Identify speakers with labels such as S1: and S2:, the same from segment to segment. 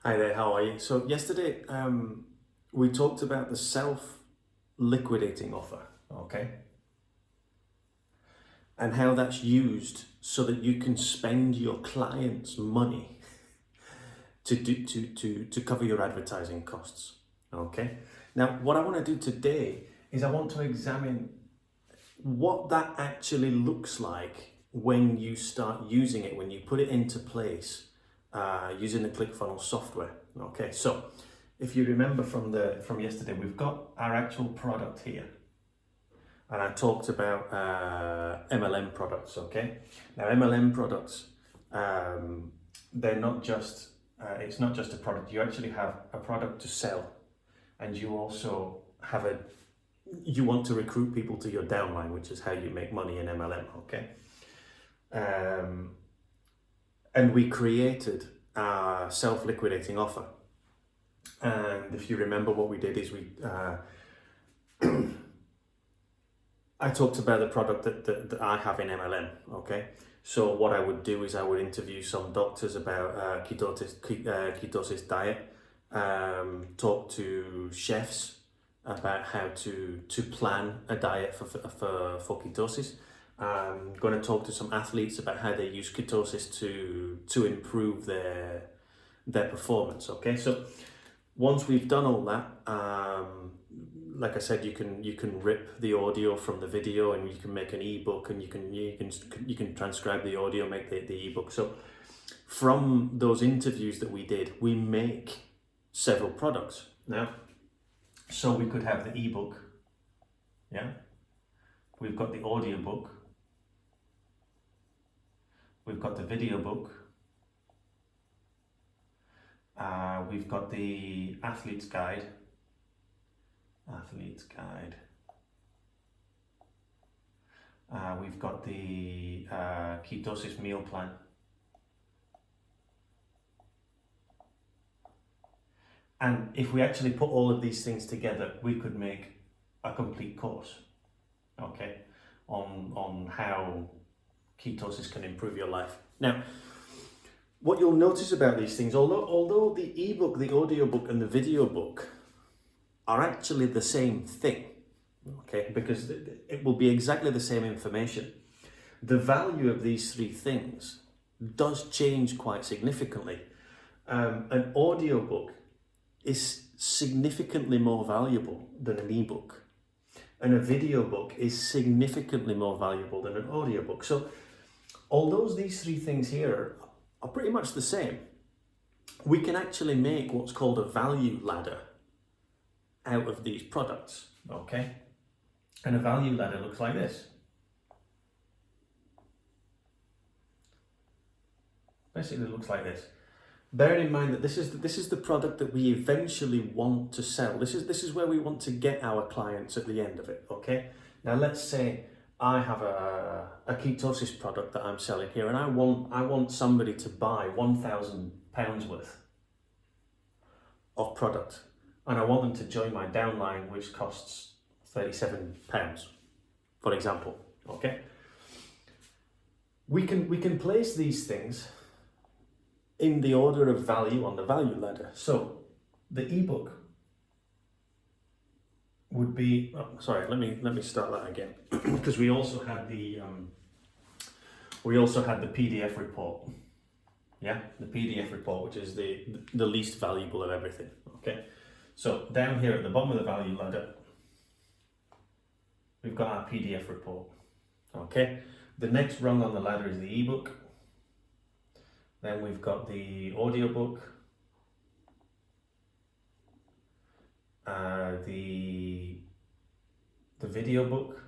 S1: Hi there, how are you? So yesterday we talked about the self-liquidating offer, okay? And how that's used so that you can spend your client's money to cover your advertising costs, okay? Now, what I want to do today is I want to examine what that actually looks like when you start using it, when you put it into place using the ClickFunnels software. Okay, so if you remember from yesterday, we've got our actual product here, and I talked about MLM products. Okay, now MLM products, they're not just it's not just a product. You actually have a product to sell, and you also have you want to recruit people to your downline, which is how you make money in MLM. Okay. And we created a self-liquidating offer. And if you remember, what we did is I talked about the product that I have in MLM, okay? So what I would do is I would interview some doctors about ketosis diet, talk to chefs about how to plan a diet for ketosis. I'm going to talk to some athletes about how they use ketosis to improve their performance. Okay, so once we've done all that, like I said, you can rip the audio from the video, and you can make an ebook, and you can transcribe the audio, make the ebook. So from those interviews that we did, we make several products now. So we could have the ebook, yeah. We've got the audio book. We've got the video book. We've got the athlete's guide. We've got the ketosis meal plan. And if we actually put all of these things together, we could make a complete course, okay, on how ketosis can improve your life. Now, what you'll notice about these things, although the ebook, the audiobook, and the video book are actually the same thing, okay, because it will be exactly the same information, the value of these three things does change quite significantly. An audiobook is significantly more valuable than an ebook, and a video book is significantly more valuable than an audiobook. So although these three things here are pretty much the same, we can actually make what's called a value ladder out of these products, okay? And a value ladder looks like this. Basically looks like this. Bearing in mind that this is the product that we eventually want to sell. This is where we want to get our clients at the end of it, okay? Now let's say I have a ketosis product that I'm selling here, and I want somebody to buy £1,000 worth of product, and I want them to join my downline, which costs £37, for example. Okay, we can place these things in the order of value on the value ladder. So the ebook would be, sorry, let me start that again, because we also had the PDF report. Yeah, the PDF report, which is the least valuable of everything. Okay, so down here at the bottom of the value ladder, we've got our PDF report. Okay, the next rung on the ladder is the ebook. Then we've got the audiobook, the video book,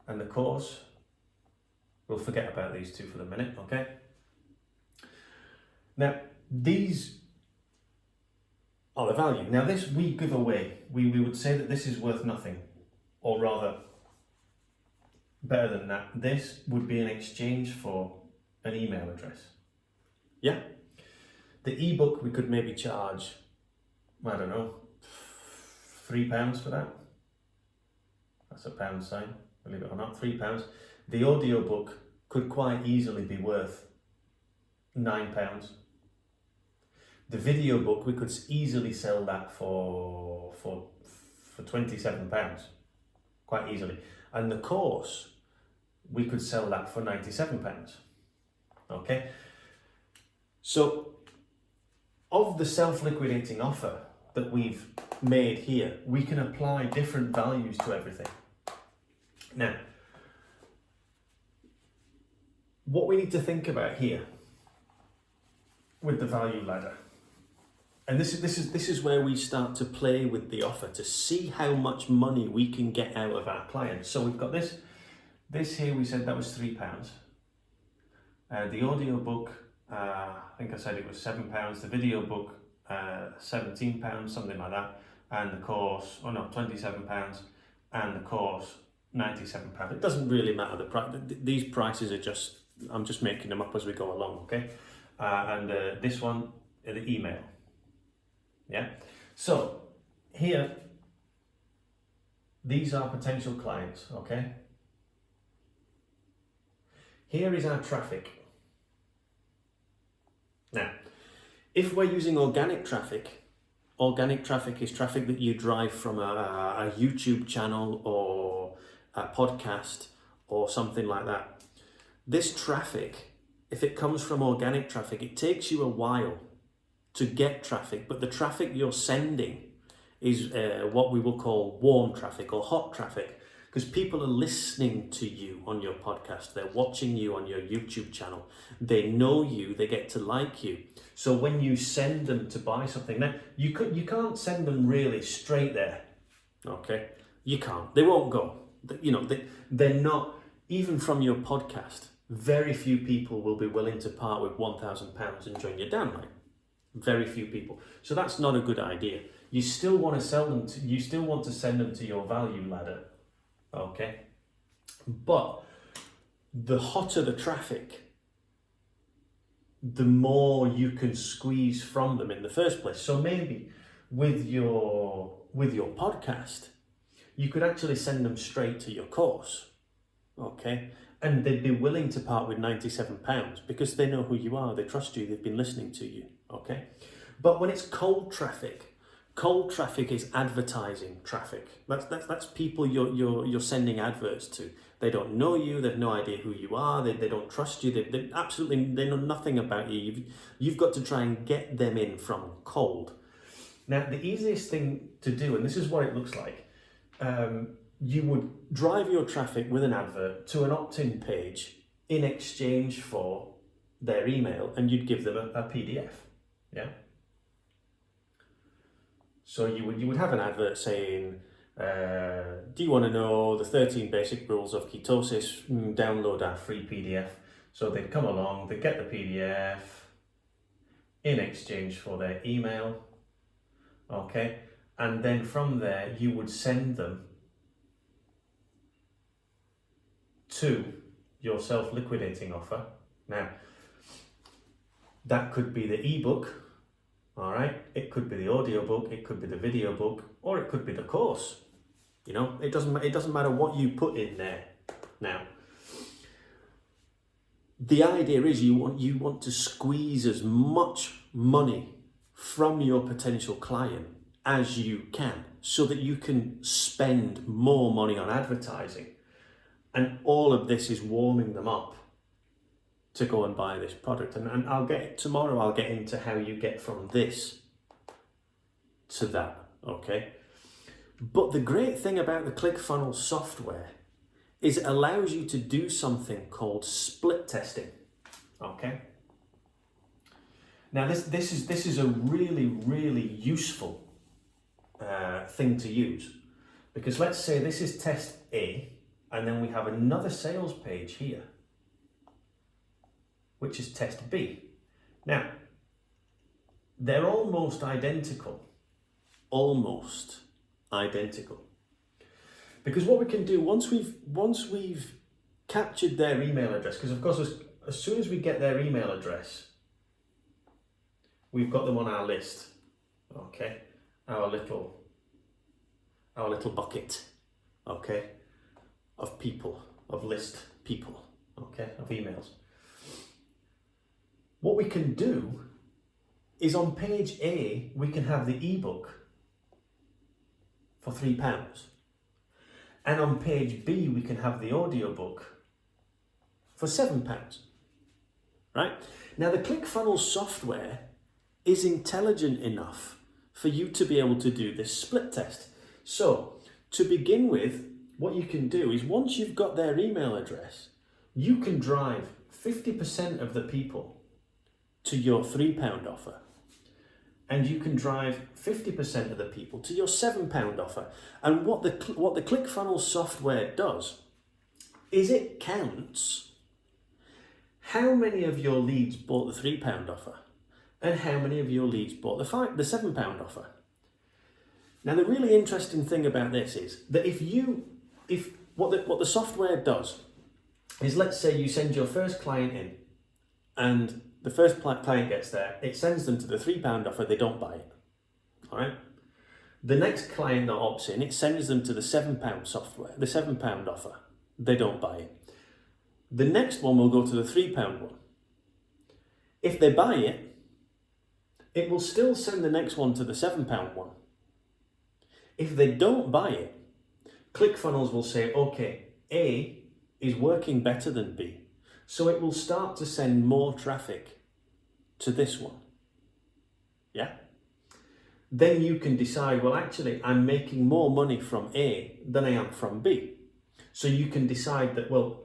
S1: and the course. We'll forget about these two for the minute, okay? Now, these are the value. Now, this we give away. We would say that this is worth nothing, or rather, better than that, this would be in exchange for an email address. Yeah? The ebook, we could maybe charge, I don't know, £3 for that. That's a pound sign, believe it or not, £3. The audiobook could quite easily be worth £9. The video book, we could easily sell that for £27, quite easily. And the course, we could sell that for £97. Okay? So, of the self-liquidating offer that we've made here, we can apply different values to everything. Now, what we need to think about here with the value ladder, and this is where we start to play with the offer to see how much money we can get out of our clients. So we've got this here, we said that was £3. The audio book, I think I said it was £7. The video book, £17, something like that. And the course, £27. And the course, £97. It doesn't really matter the price. These prices are just, I'm just making them up as we go along, okay? And this one, the email. Yeah. So here, these are potential clients, okay? Here is our traffic. Now, if we're using organic traffic is traffic that you drive from a YouTube channel or a podcast or something like that. This traffic, if it comes from organic traffic, it takes you a while to get traffic, but the traffic you're sending is what we will call warm traffic or hot traffic, because people are listening to you on your podcast, they're watching you on your YouTube channel, they know you, they get to like you. So when you send them to buy something, now you can't send them really straight there, okay? You can't, they won't go. You know, they're not, even from your podcast, very few people will be willing to part with £1,000 and join your downline. Very few people. So that's not a good idea. You still want to sell them to, you still want to send them to your value ladder, okay? But the hotter the traffic, the more you can squeeze from them in the first place. So maybe with your podcast, you could actually send them straight to your course, okay? And they'd be willing to part with £97 because they know who you are, they trust you, they've been listening to you, okay? But when it's cold traffic is advertising traffic. That's people you're sending adverts to. They don't know you, they've no idea who you are, they don't trust you, they know nothing about you. You've got to try and get them in from cold. Now, the easiest thing to do, and this is what it looks like, you would drive your traffic with an advert to an opt-in page in exchange for their email, and you'd give them a PDF, yeah? So you would have an advert saying, do you want to know the 13 basic rules of ketosis? Download our free PDF. So they'd come along, they'd get the PDF in exchange for their email, okay? And then from there, you would send them to your self-liquidating offer. Now, that could be the ebook, all right? It could be the audio book, it could be the video book, or it could be the course. You know, it doesn't matter what you put in there. Now, the idea is you want to squeeze as much money from your potential client as you can, so that you can spend more money on advertising. And all of this is warming them up to go and buy this product. And tomorrow I'll get into how you get from this to that, okay? But the great thing about the ClickFunnels software is it allows you to do something called split testing, okay? Now this is a really, really useful thing to use, because let's say this is test A, and then we have another sales page here, which is test B. Now, they're almost identical. Because what we can do, once we've captured their email address, because of course as soon as we get their email address, we've got them on our list, okay? Our little bucket, okay? Of people, of list people, okay? Of emails. what we can do is on page A, we can have the ebook for £3. And on page B, we can have the audiobook for £7. Right? Now, the ClickFunnels software is intelligent enough for you to be able to do this split test. So, to begin with, what you can do is once you've got their email address, you can drive 50% of the people to your £3 offer. And you can drive 50% of the people to your £7 offer. And what the ClickFunnels software does is it counts how many of your leads bought the £3 offer and how many of your leads bought the £7 offer. Now, the really interesting thing about this is that what the software does is, let's say you send your first client in and the first client gets there, it sends them to the £3 offer, they don't buy it. All right. The next client that opts in, it sends them to the £7 software, the £7 offer, they don't buy it. The next one will go to the £3 one. If they buy it, it will still send the next one to the £7 one. If they don't buy it, ClickFunnels will say, okay, A is working better than B. So it will start to send more traffic to this one. Yeah? Then you can decide, well, actually, I'm making more money from A than I am from B. So you can decide that, well,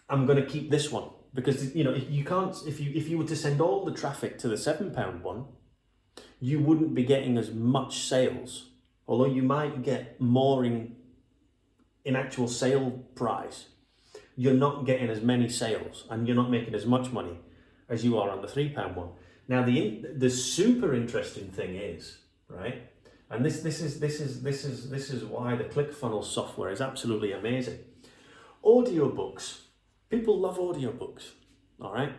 S1: I'm going to keep this one because, you know, if you were to send all the traffic to the £7 one, you wouldn't be getting as much sales, although you might get more in actual sale price. You're not getting as many sales and you're not making as much money as you are on the £3 one. Now, the super interesting thing is, right, and this is why the ClickFunnels software is absolutely amazing. Audiobooks. People love audiobooks, all right?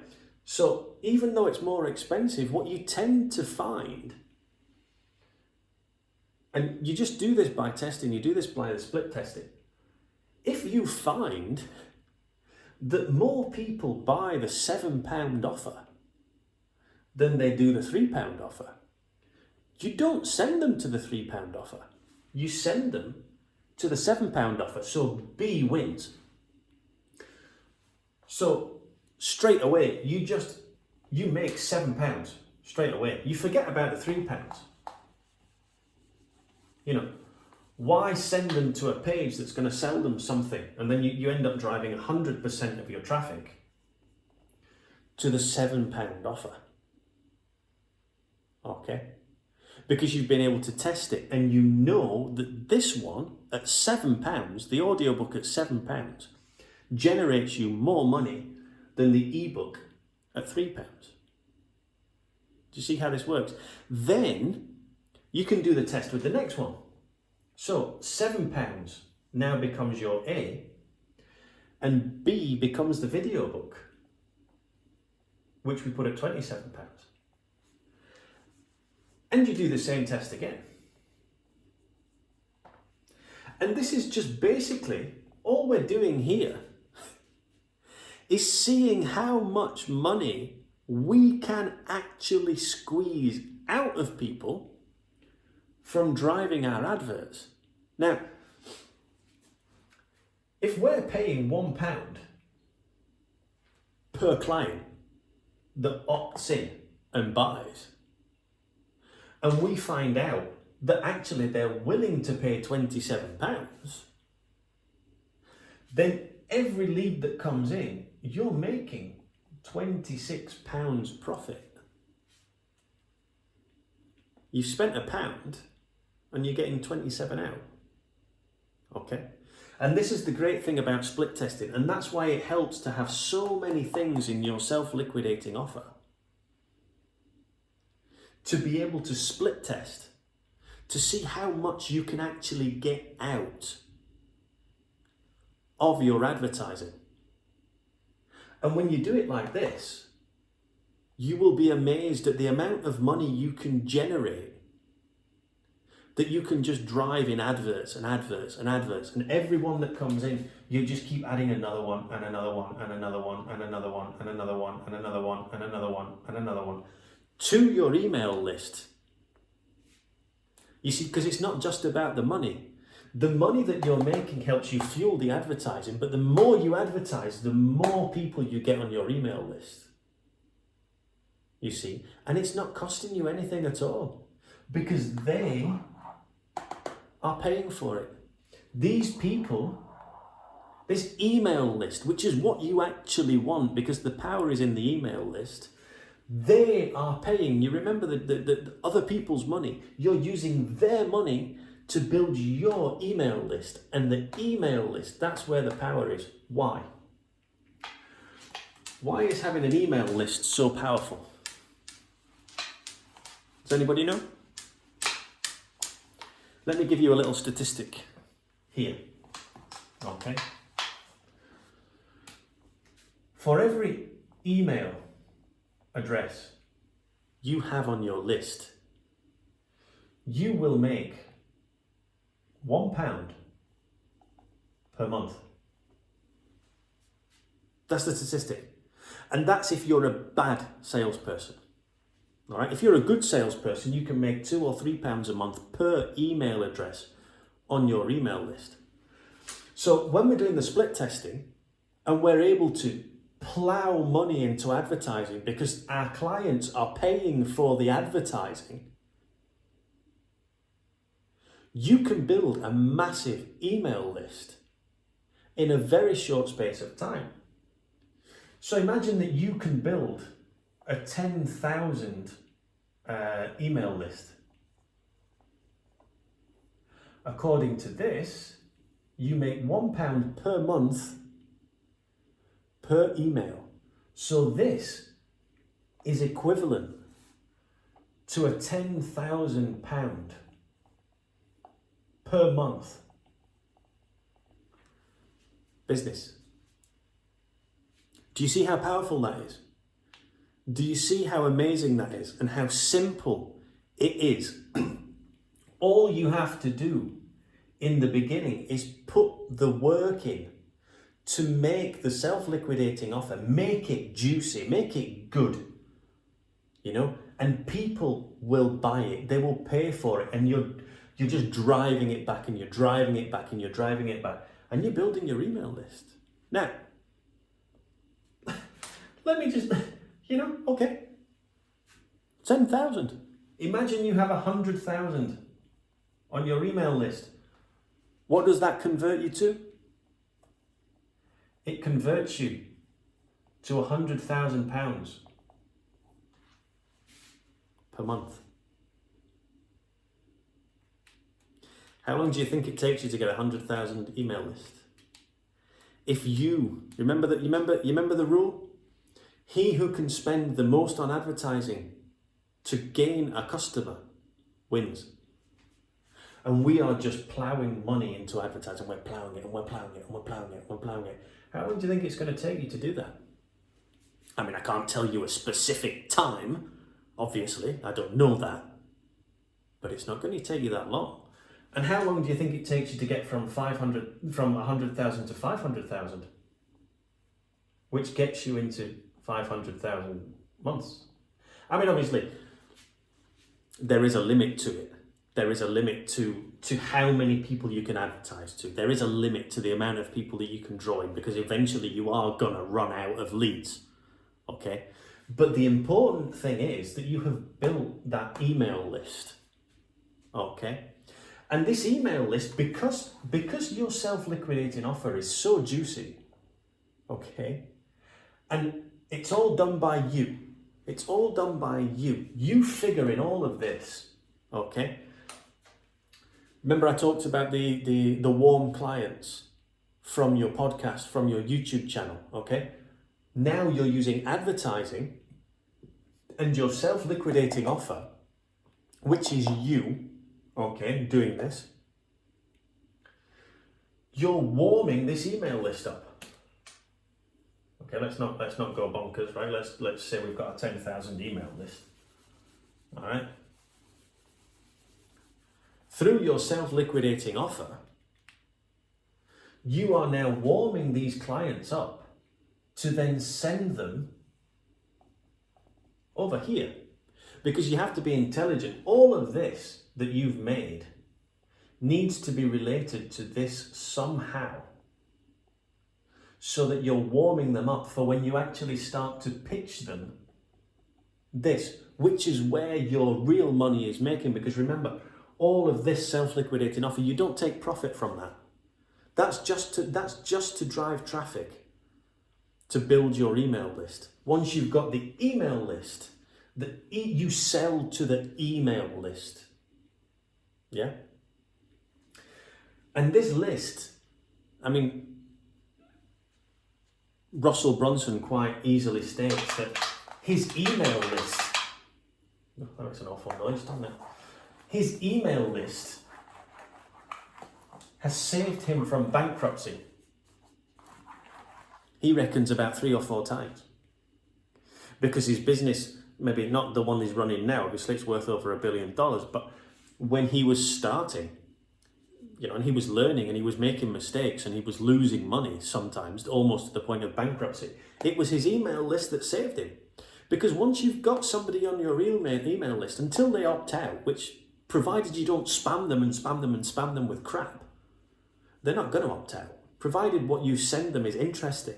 S1: So even though it's more expensive, what you tend to find, and you just do this by testing, you do this by the split testing. If you find that more people buy the £7 offer than they do the £3 offer, you don't send them to the £3 offer. You send them to the £7 offer, so B wins. So straight away, you make £7 straight away. You forget about the £3. You know, why send them to a page that's going to sell them something and then you end up driving 100% of your traffic to the £7 offer? Okay? Because you've been able to test it and you know that this one at £7, the audiobook at £7, generates you more money than the ebook at £3. Do you see how this works? Then you can do the test with the next one. So £7 now becomes your A and B becomes the video book, which we put at £27. And you do the same test again. And this is just basically all we're doing here is seeing how much money we can actually squeeze out of people from driving our adverts. Now, if we're paying £1 per client that opts in and buys, and we find out that actually they're willing to pay £27, then every lead that comes in, you're making £26 profit. You've spent £1 and you're getting 27 out. Okay? And this is the great thing about split testing, and that's why it helps to have so many things in your self-liquidating offer. To be able to split test, to see how much you can actually get out of your advertising. And when you do it like this, you will be amazed at the amount of money you can generate that you can just drive in adverts and adverts and adverts, and everyone that comes in, you just keep adding another one and another one and another one and another one and another one and another one and another one and another one to your email list. You see, because it's not just about the money. The money that you're making helps you fuel the advertising, but the more you advertise, the more people you get on your email list. You see, and it's not costing you anything at all because they are paying for it. These people, this email list, which is what you actually want because the power is in the email list, they are paying. You remember the other people's money. You're using their money to build your email list, and the email list, that's where the power is. Why? Why is having an email list so powerful? Does anybody know? Let me give you a little statistic here. Okay. For every email address you have on your list, you will make £1 per month. That's the statistic. And that's if you're a bad salesperson. All right. If you're a good salesperson, you can make £2 or £3 a month per email address on your email list. So when we're doing the split testing and we're able to plow money into advertising because our clients are paying for the advertising, you can build a massive email list in a very short space of time. So imagine that you can build a 10,000 email list. According to this, you make £1 per month per email. So this is equivalent to a £10,000 per month business. Do you see how powerful that is? Do you see how amazing that is and how simple it is? All you have to do in the beginning is put the work in to make the self-liquidating offer, make it juicy, make it good, and people will buy it. They will pay for it, and you're just driving it back and you're driving it back and you're driving it back, and you're building your email list. Now, let me just, okay, 10,000. Imagine you have 100,000 on your email list. What does that convert you to? It converts you to £100,000 per month. How long do you think it takes you to get a 100,000 email list? If you remember the rule? He who can spend the most on advertising to gain a customer wins. And we are just ploughing money into advertising. We're ploughing it and we're ploughing it and we're ploughing it and we're ploughing it. How long do you think it's going to take you to do that? I mean, I can't tell you a specific time, obviously. I don't know that. But it's not going to take you that long. And how long do you think it takes you to get from 100,000 to 500,000? Which gets you into 500,000 months. I mean, obviously, there is a limit to it. There is a limit to how many people you can advertise to. There is a limit to the amount of people that you can draw in, because eventually you are going to run out of leads. Okay? But the important thing is that you have built that email list. Okay? And this email list, because your self-liquidating offer is so juicy, okay, and it's all done by you. It's all done by you. You figure in all of this, okay? Remember I talked about the warm clients from your podcast, from your YouTube channel, okay? Now you're using advertising and your self-liquidating offer, which is you, okay, doing this. You're warming this email list up. Okay, let's not go bonkers, right? Let's say we've got a 10,000 email list. All right. through your self-liquidating offer, you are now warming these clients up to then send them over here. Because you have to be intelligent. All of this that you've made needs to be related to this somehow, so that you're warming them up for when you actually start to pitch them this, which is where your real money is making. Because remember, all of this self-liquidating offer, you don't take profit from that. That's just to drive traffic, to build your email list. Once you've got the email list, you sell to the email list. Yeah? And this list, I mean, Russell Brunson quite easily states that his email list, oh, that makes an awful noise, doesn't it? His email list has saved him from bankruptcy. He reckons about 3 or 4 times. Because his business, maybe not the one he's running now, obviously it's worth over $1 billion, but when he was starting, and he was learning and he was making mistakes and he was losing money sometimes, almost to the point of bankruptcy, it was his email list that saved him. Because once you've got somebody on your email list, until they opt out, which provided you don't spam them and spam them and spam them with crap, they're not going to opt out. Provided what you send them is interesting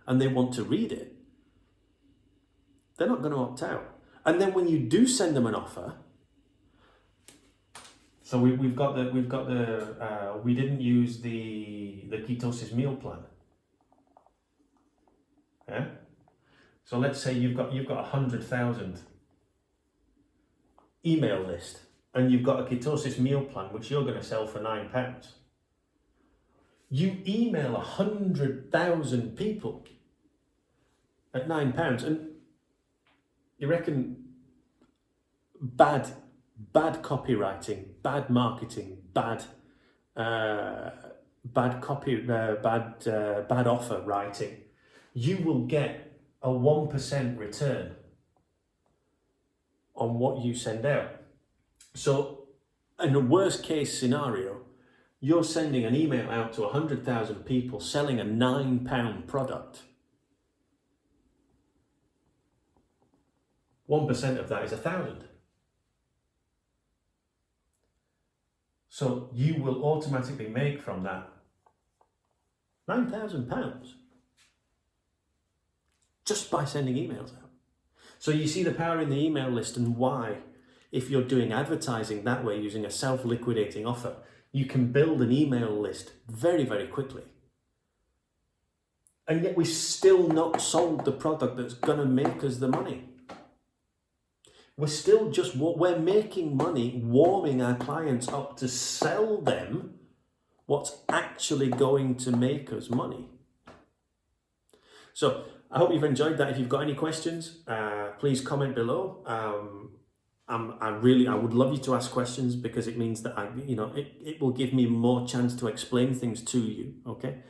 S1: and they want to read it, they're not going to opt out. And then when you do send them an offer, so we didn't use the ketosis meal plan. Yeah. So let's say you've got 100,000 email list, and you've got a ketosis meal plan which you're going to sell for £9. You email 100,000 people at £9, and you reckon bad copywriting, bad marketing, bad offer writing, you will get a 1% return on what you send out. So in a worst case scenario, you're sending an email out to 100,000 people selling a £9 product. 1% of that is 1,000. So you will automatically make from that £9,000 just by sending emails out. So you see the power in the email list, and why, if you're doing advertising that way using a self-liquidating offer, you can build an email list very, very quickly. And yet we've still not sold the product that's going to make us the money. We're making money warming our clients up to sell them what's actually going to make us money. So I hope you've enjoyed that. If you've got any questions, please comment below. I would love you to ask questions, because it means that it will give me more chance to explain things to you. Okay,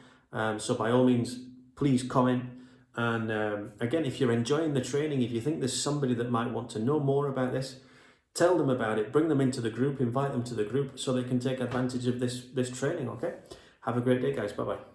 S1: so by all means, please comment. And again, if you're enjoying the training, if you think there's somebody that might want to know more about this, tell them about it, bring them into the group, invite them to the group so they can take advantage of this training. Okay, have a great day, guys. Bye bye.